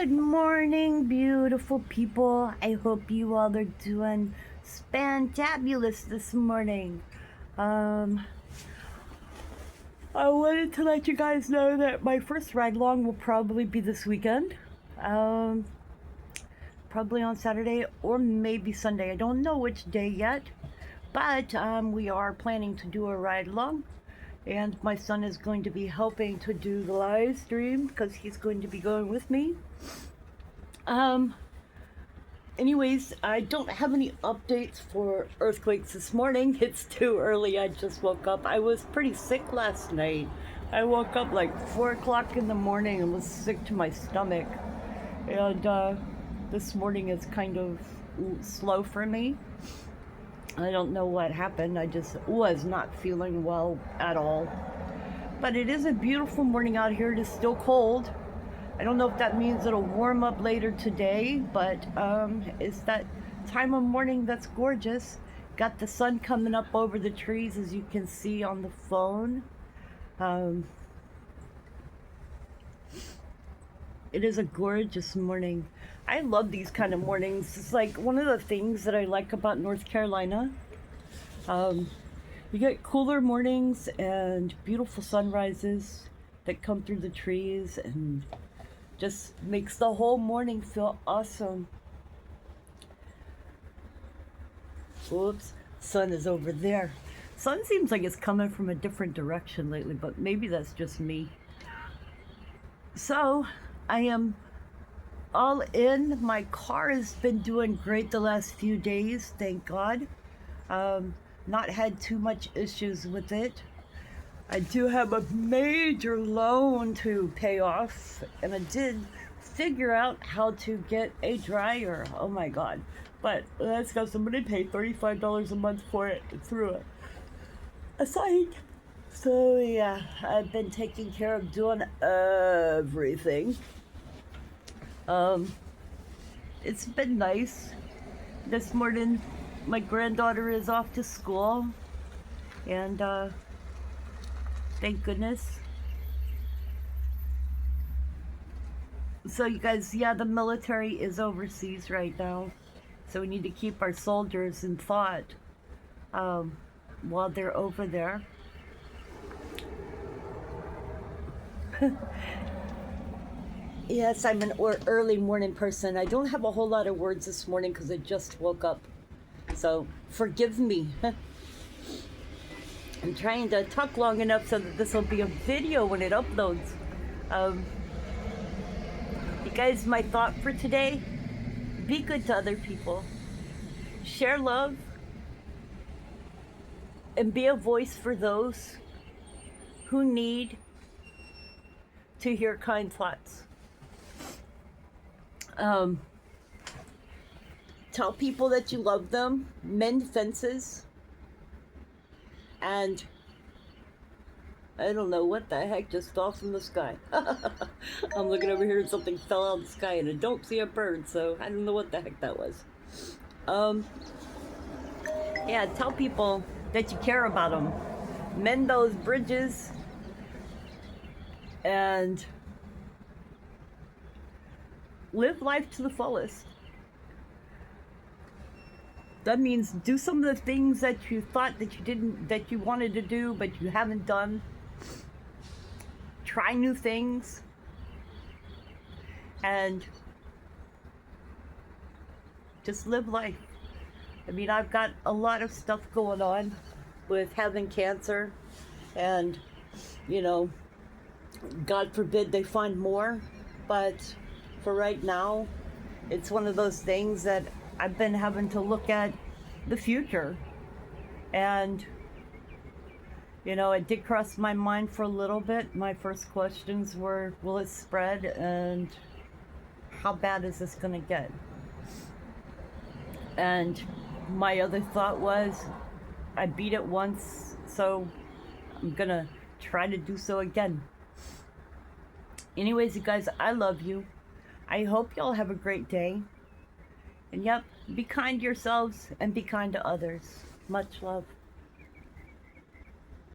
Good morning, beautiful people. I hope you all are doing fantabulous this morning. I wanted to let you guys know that my first ride along will probably be this weekend. Probably on Saturday or maybe Sunday. I don't know which day yet, but we are planning to do a ride along. And my son is going to be helping to do the live stream because he's going to be going with me. Anyways, I don't have any updates for earthquakes this morning. It's too early. I just woke up. I was pretty sick last night. I woke up like 4 o'clock in the morning and was sick to my stomach. And this morning is kind of slow for me. I don't know what happened. I just was not feeling well at all. But it is a beautiful morning out here. It is still cold. I don't know if that means it'll warm up later today, but it's that time of morning that's gorgeous. Got the sun coming up over the trees, as you can see on the phone. It is a gorgeous morning. I love these kind of mornings. It's like one of the things that I like about North Carolina. You get cooler mornings and beautiful sunrises that come through the trees and just makes the whole morning feel awesome. Oops, sun is over there. Sun seems like it's coming from a different direction lately, but maybe that's just me. So, I am all in. My car has been doing great the last few days, thank God. Not had too much issues with it. I do have a major loan to pay off, and I did figure out how to get a dryer. Oh my God. But that's got somebody pay $35 a month for it through a site. So yeah, I've been taking care of doing everything. It's been nice. This morning, my granddaughter is off to school, and thank goodness. So you guys, yeah, the military is overseas right now. So we need to keep our soldiers in thought while they're over there. Yes, I'm an early morning person. I don't have a whole lot of words this morning because I just woke up. So forgive me. I'm trying to talk long enough so that this will be a video when it uploads. You guys, my thought for today, be good to other people. Share love. And be a voice for those who need to hear kind thoughts. Tell people that you love them. Mend fences. And I don't know what the heck just fell from the sky. I'm looking over here and something fell out of the sky and I don't see a bird, so I don't know what the heck that was. Yeah, tell people that you care about them. Mend those bridges and live life to the fullest. That means do some of the things that you thought that you wanted to do, but you haven't done. Try new things. And just live life. I mean, I've got a lot of stuff going on with having cancer. And, you know, God forbid they find more. But for right now, it's one of those things that I've been having to look at the future. And, you know, it did cross my mind for a little bit. My first questions were, will it spread? And how bad is this going to get? And my other thought was, I beat it once, so I'm going to try to do so again. Anyways, you guys, I love you. I hope y'all have a great day. And yep, be kind to yourselves and be kind to others. Much love.